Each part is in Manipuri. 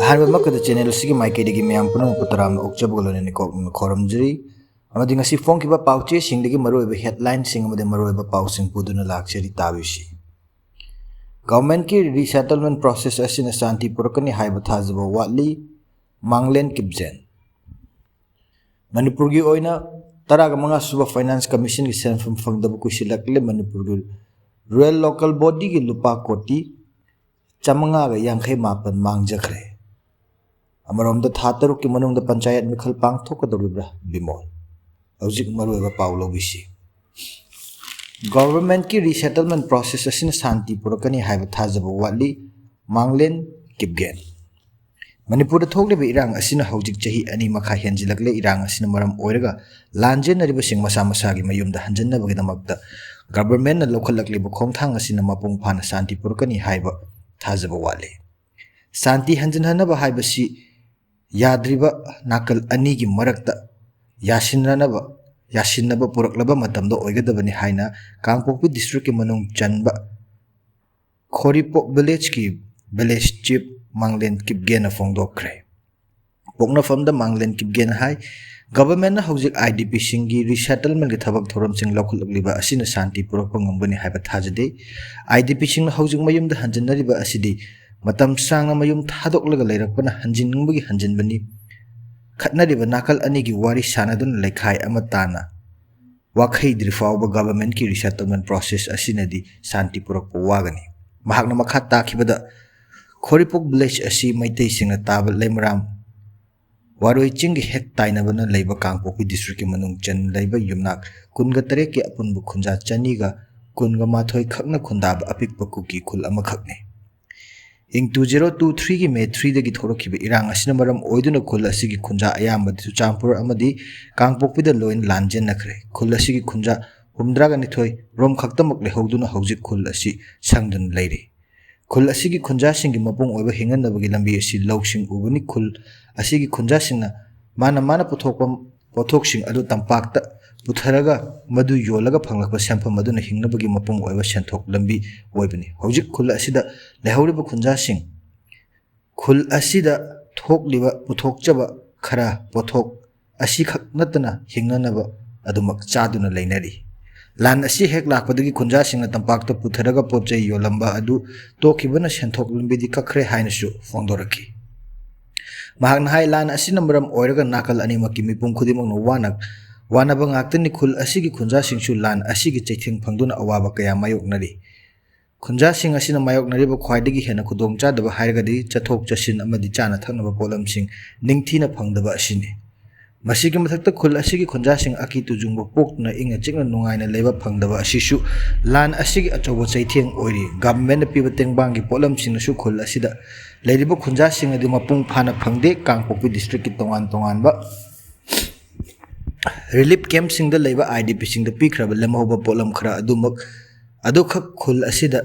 Ahanba makada channel sigi maikay digi mayam punong putaram na ukchabagalo ni koramjiri amadi ngasi phone kiba pauche singdigi maruiba headline sing amadi maruiba pausing puduna lakshari tabisi government ki resettlement process asina santi purakani haiba thajaba watli manglen kibjen Manipur gi oina taraga mga suba finance commission ki senfam fangdaba kusilakle Manipur gi rural local body ki lupa koti chamanga ga yangkhay mapan mangjakre Amarom da thataruk ki manung da panchayat mikhal pang thokadoribra Bimol hojik maruiba paulo bisi government ki resettlement process asina santi purakani haiba thajaba watli manglen kibgen Manipur da thokliba irang asina hojik chahi ani makha henjilakle irang asina maram oiraga lanjenariba sing masa masagi mayumda hanjannabagi damakta government na lokhalakliba khongthang asina mapung phana santi purakani haiba thajaba watli santi hanjanhanaba haibasi Yadriba nakal anigi marakta yasinaba puraklaba matamda oigadabani haina Kangpokpi district ki manung chanba Khoripok village ki village chief manglen kipgena fongdokre pokna famda manglen kipgena hai government na hojik IDP singi resettlement ki thabak thoram sing lokhulagliba asina santi purakpa ngambani haiba thajade IDP sing na hojik mayumda hanjannariba asidi Matam sanga mayum thadok laga leirakpana hanjinbagi hanjinbani khatnariba nakal anigi wari sanadun lekhai amatana wakhai drifawba government ki resettlement process asinadi santi purakpa wagani mahakna makha takhibada Khoripok village asi maitai singna taba lemram waroi chingi hek tainabana leiba Kangpokpi district ki manung chan leiba yumnak kunga tare ki apunbu khunja chaniga kunga mathoi khakna khundaba apikpa KUKI khul ama khakne ing 2023 ki May 3 dagi thorokhiba irang asina maram oiduna khul asigi khunja ayamba du champur amadi Kangpokpi da loin lanjen nakre khul asigi khunja humdraga ni thoi rom khaktamak lehoduna hojik khul asi sangdun leire khul asigi khunja singi mapung oiba hinganabagi lambi asi loksing ubani khul asigi khunja singna mana pothok sing adu tampakta putharaga madu yolaga phanglakpa sampam maduna hingnabagi mapung oiba senthok lambi oibani hojik khul asida lehoriba khunja sing khul asida thokliba puthokchaba khara pothok asi khak natana hingnanaba adumak chaduna leinari lan asi hek lakpadagi khunja singna tampakta putharaga potchai yolamba adu tokhibana senthok lambi di kakhre hainasu fongdoraki mahakna hai lan asina maram oiraga nakal animaki mipum khudimang no wanaba ngaktani khul asigi khunja singsu lan asigi chaithing phangduna awaba kaya mayoknari khunja sing asina mayoknariba khwaidagi hena khudong chadaba hairagadi chathok chasin amadi chana thaknaba polam sing ningthina phangdaba asini masigi mathakta khul asigi khunja sing aki tujungba pokna inga chikna nungaina leiba phangdaba asisu lan asigi achoba chaithing oiri government piba tengbangi polam sing su khul asida leiriba khunja sing adi mapung phana phangde Kangpokpi district ki tongan ba Relief camp sing da leiba IDP sing da pikraba lemhoba polam khara adukha khul asida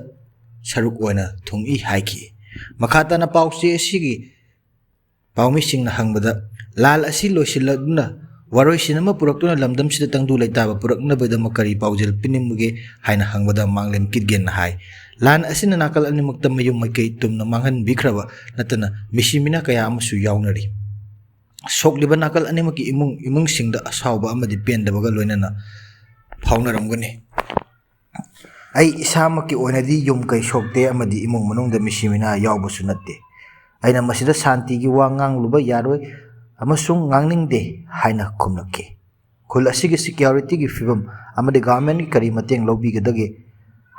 saruk oina thungi haiki makhata na pauche asigi paumi sing na hangbada lal asi loisiladuna waroi sinama puraktuna lamdam sida tangdu leitaba purakna bada makari paujel pinimge haina hangbada manglen kidgen hai lan asina nakal animakta mayum makai tumna manghan bikraba natana misimina kaya amasu yawnari Sokliba nakal animaki imung singda asawba amadi pendabaga loinana phaunaramgani ai isamaki oinadi yum kai sokte amadi imung manungda misimina yawbasu natte aina masida santi gi wa ngangluba yaroi amasung ngangningde haina khumnakke khul asigi security gi fibam amadi government gi kari mateng lobigedage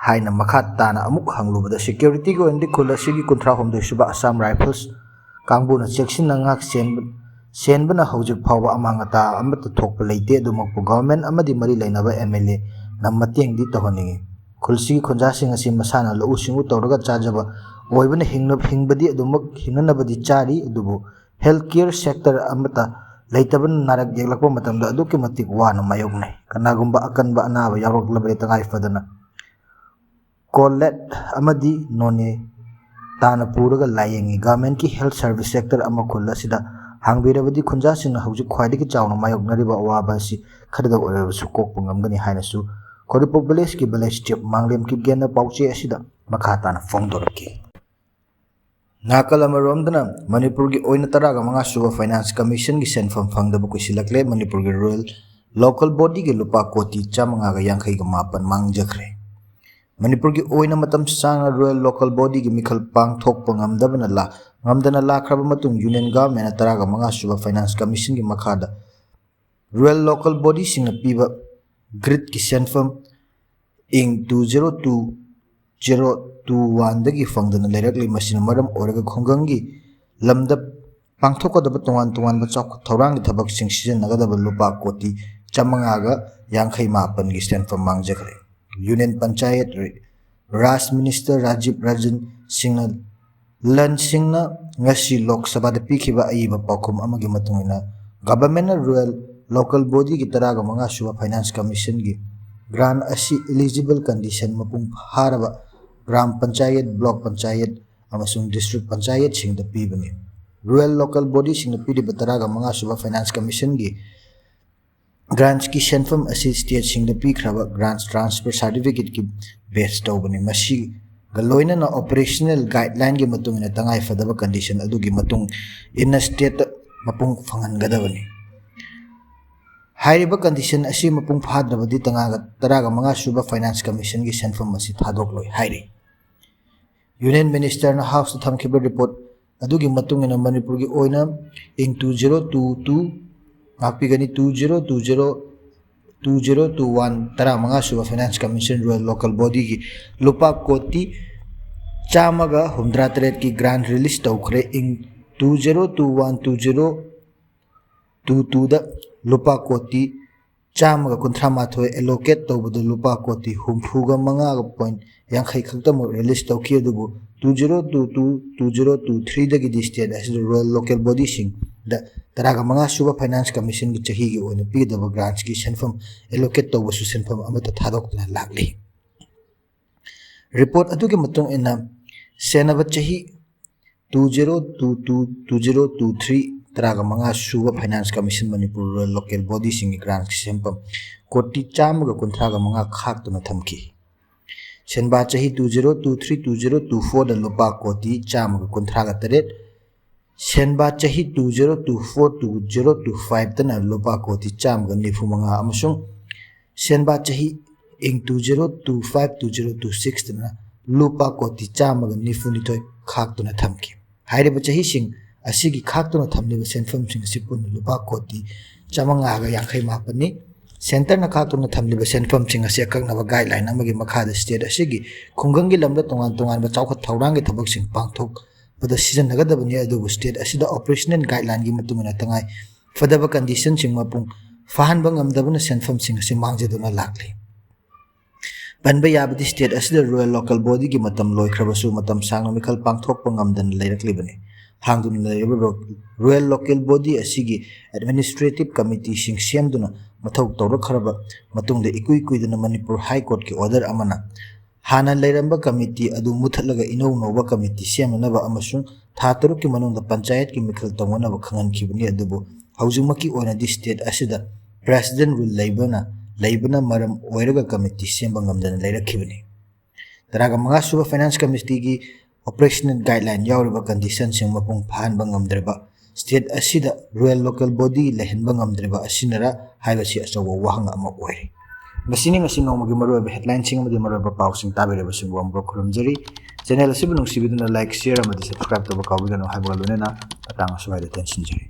haina makha tana amuk hanglubada security gi oindi khul asigi 39 suba Assam Rifles kangbuna section ngak senbana hojik phawba amangata amata thokpa leite adumakpu government amadi mari leinaba MLA namateng di tohoningi khulsi khunja sing asi masana lo usingu tawraga chajaba oibana hingbadi adumak hinganabadi chari adubu healthcare sector amata leitaban narak yeglakpa matamda aduki matik wana mayoknai kanagumba akanba anaba yaroklabre tangai fadana collet amadi none tana puraga layengi government ki health service sector ama khulla sida hangbirabadi khunja singna hojik khwaidagi chawna mayoknariba awaba si khadaga oirabasu kokpa ngamgani hainasu Khoripok village ki village chief manglem ki gena pauche asida makha tana fongdoraki Nakal amaromdana Manipur gi oina taraga manga suba finance commission gi senfam fangdaba kusilakle Manipur gi rural local body gi lupa koti chamanga ga yankhai ga mapan mangjakre. Manipur gi oina matam sanga rural local body gi mikhal pang thokpa ngamdana la khraba matung union government taraga manga suba finance commission gi makhada rural local body singna piba grid gi senfam ing 2021 dagi fangdana lerakli masina maram oraga khongangi lamda pangthokadaba tongan ba chawk thorang thabak sing season nagadaba lupa koti chamanga ga yankhai mapan gi senfam mangjakre. Union Panchayat Raj Minister Rajiv Rajan Singna Lan Singna ngasi Lok Sabha da pikhiba aiba pakum amagi matungina government rural local body gi taraga manga suba finance commission gi grant asi eligible condition mapung haraba gram panchayat block panchayat amasung district panchayat sing da pibani rural local body sing da pidi bataraga manga suba finance commission gi grants ki senfam asi state sing da pikhraba grants transfer certificate ki base tawbani masi galoina na operational guideline gi matung ina tangai fadaba condition adugi matung in state mapung fangan gadabani Hairiba condition asi mapung phadrabadi taraga manga suba finance commission gi senfam asi thadok loi hairi Union Minister na House thamkhiba report adugi matung ina Manipur gi oina ing 2022 ngakpigani 2021 tara manga suba finance commission rural local body gi lupa koti chamaga humdra tret ki grant release tawkhre ing 2021-2022 da lupa koti chamaga kunthra mathoi allocate tawbadu lupa koti humfuga manga ga point yankhai khaktam release tawki adubu 2022-2023 dagi di state as rural local body sing da taraga manga suba finance commission gi chahi gi oina pidaba grants ki senfam allocate tawbasu senfam amata thadokna lakli report adugi matung ina senaba chahi 2022-2023 taraga manga suba finance commission Manipur rural local body sing grants ki senfam koti chamaga kunthraga manga khaktuna thamki senba chahi 2023-2024 da lupa koti chamaga kunthraga taret senba chahi 2024-2025 tana lupa koti chamga nifumanga amasung senba chahi ing 2025-2026 tana lupa koti chamga nifunitoi khaktuna thamki hairiba chahi sing asigi khaktuna thamliba senfam sing sipun lupa koti chamanga ga yankhai mapani center na khaktuna thamliba senfam sing asi akaknaba guideline amagi makhada state asigi khungangi lamda tongan ba chawkhat thaurangi thabak sing pangthok pada season nagadabani adubu state asida operational guideline gi matungina tangai fadaba condition sing mapung fahanba ngamdabana senfam sing asi mangjaduna lakli banba yabadi state asida rural local body gi matam loikhrabasu matam sangna mikhal pangthokpa ngamdan leirakli hangduna leiba rural local body asigi administrative committee sing siamduna mathau tawrakhraba matungda ikuiduna Manipur High Court ki order amana Hana Lairamba Committee adu muthatlaga inou nova committee siamnaba amasung thataruk ki manungda panchayat ki mikhal tawmanaba khangan khibani adubu haujumaki oina di state asida president will laibana maram oiraga committee siamba ngamdana leirakhibani taraga manga suba finance committee gi operational guideline yawriba condition sing mapung phanba ngamdreba state asida rural local body lehenba ngamdreba asinara haibasi achawa wahang ama oire Masini ngasi nongmagi maruwa headline sing amadi maruwa paw sing tabire sing wambro khurumjari channel asibu nungsibiduna like share amadi subscribe to bakawigano haibga lunena atanga suwaida tension jari